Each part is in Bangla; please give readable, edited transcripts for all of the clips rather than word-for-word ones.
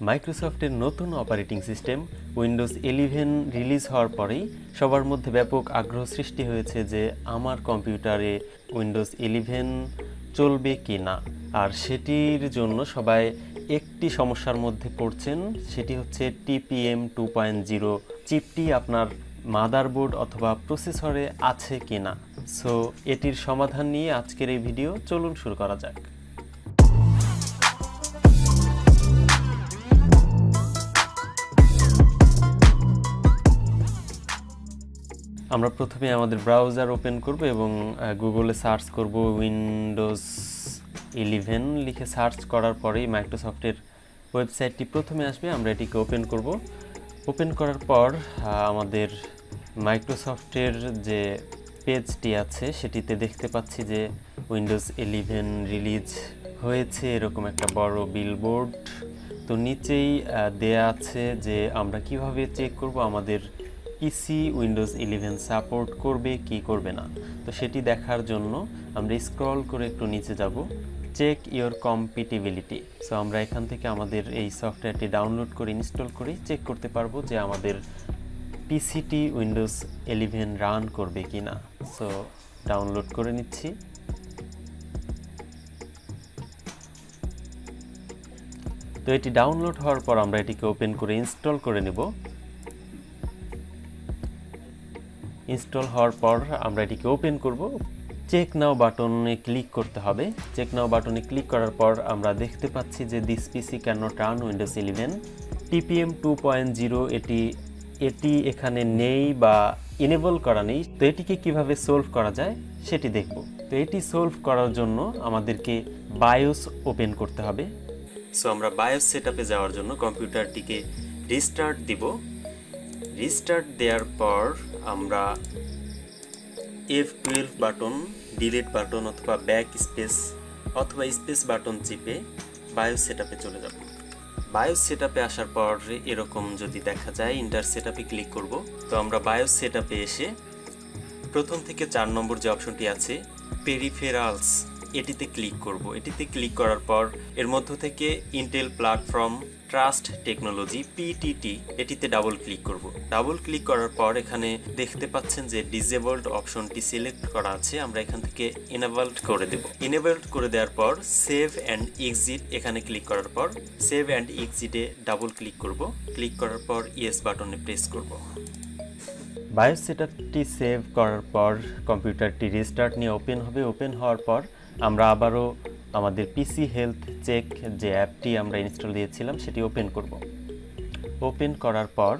মাইক্রোসফটের নতুন অপারেটিং সিস্টেম উইন্ডোজ 11 রিলিজ হওয়ার পরেই সবার মধ্যে ব্যাপক আগ্রহ সৃষ্টি হয়েছে যে আমার কম্পিউটারে উইন্ডোজ 11 চলবে কি না। আর সেটির জন্য সবাই একটি সমস্যার মধ্যে পড়ছেন, সেটি হচ্ছে TPM 2.0 চিপটি আপনার মাদারবোর্ড অথবা প্রসেসরে আছে কি না। সো এটির সমাধান নিয়ে আজকের এই ভিডিও, চলুন শুরু করা যাক। আমরা প্রথমে আমাদের ব্রাউজার ওপেন করব এবং গুগলে সার্চ করব উইন্ডোজ 11 লিখে সার্চ করার পরেই মাইক্রোসফটের ওয়েবসাইটটি প্রথমে আসবে। আমরা এটিকে ওপেন করব। ওপেন করার পর আমাদের মাইক্রোসফটের যে পেজটি আছে সেটিতে দেখতে পাচ্ছি যে উইন্ডোজ 11 রিলিজ হয়েছে এরকম একটা বড় বিলবোর্ড। তো নিচেই দেয়া আছে যে আমরা কিভাবে চেক করব আমাদের পিসি উইন্ডোজ 11 সাপোর্ট করবে কি করবে না। তো সেটি দেখার জন্য আমরা স্ক্রল করে একটু নিচে যাব, চেক ইওর কম্পিটিবিলিটি। সো আমরা এখান থেকে আমাদের এই সফটওয়্যারটি ডাউনলোড করে ইনস্টল করে চেক করতে পারবো যে আমাদের পিসিটি উইন্ডোজ 11 রান করবে কি না। সো ডাউনলোড করে নিচ্ছি। তো এটি ডাউনলোড হওয়ার পর আমরা এটিকে ওপেন করে ইনস্টল করে নেব। ইনস্টল হওয়ার পর আমরা এটিকে ওপেন করব। চেক নাও বাটনে ক্লিক করতে হবে। চেক নাও বাটনে ক্লিক করার পর আমরা দেখতে পাচ্ছি যে this PC can not run Windows 11 TPM 2.0 এটি এখানে নেই বা এনেবল করা নেই। তো এটিকে কিভাবে সলভ করা যায় সেটি দেখব। তো এটি সলভ করার জন্য আমাদেরকে বায়োস ওপেন করতে হবে। সো আমরা বায়োস সেটআপে যাওয়ার জন্য কম্পিউটারটিকে রিস্টার্ট দিব। রিস্টার্ট দেওয়ার পর আমরা F12 বাটন, ডিলিট বাটন অথবা ব্যাক স্পেস অথবা স্পেস বাটন চিপে বায়োস সেটআপে চলে যাব। বায়োস সেটআপে আসার পর এরকম যদি দেখা যায় ইন্টার সেটআপে ক্লিক করব। তো আমরা বায়োস সেটআপে এসে প্রথম থেকে 4 নম্বর যে অপশনটি আছে পেরিফেরালস, এটিতে ক্লিক করব। এটিতে ক্লিক করার পর এর মধ্য থেকে Intel platform trust technology PTT এটিতে ডাবল ক্লিক করব। ডাবল ক্লিক করার পর এখানে দেখতে পাচ্ছেন যে ডিসেবলড অপশনটি সিলেক্ট করা আছে, আমরা এখান থেকে এনেবলড করে দেব। এনেবলড করে দেওয়ার পর সেভ অ্যান্ড এক্সিট এখানে ক্লিক করার পর সেভ অ্যান্ড এক্সিটে ডাবল ক্লিক করব। ক্লিক করার পর ইয়েস বাটনে প্রেস করব। বায়োস সেটআপটি সেভ করার পর কম্পিউটারটি রিস্টার্ট নিয়ে ওপেন হবে। ওপেন হওয়ার পর আমরা আবারও আমাদের পিসি হেলথ চেক যে অ্যাপটি আমরা ইনস্টল দিয়েছিলাম সেটি ওপেন করব। ওপেন করার পর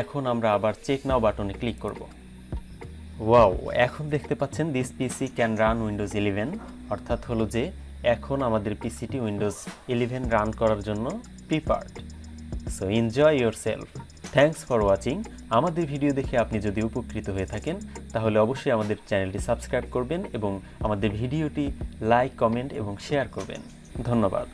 এখন আমরা আবার চেক নাও বাটনে ক্লিক করব। ওয়াও, এখন দেখতে পাচ্ছেন this PC can run Windows 11, অর্থাৎ হলো যে এখন আমাদের পিসিটি উইন্ডোজ 11 রান করার জন্য prepared. So enjoy your self. Thanks for watching. আমাদের ভিডিও দেখে আপনি যদি উপকৃত হয়ে থাকেন তাহলে অবশ্যই আমাদের চ্যানেলটি সাবস্ক্রাইব করবেন এবং আমাদের ভিডিওটি লাইক, কমেন্ট এবং শেয়ার করবেন। ধন্যবাদ।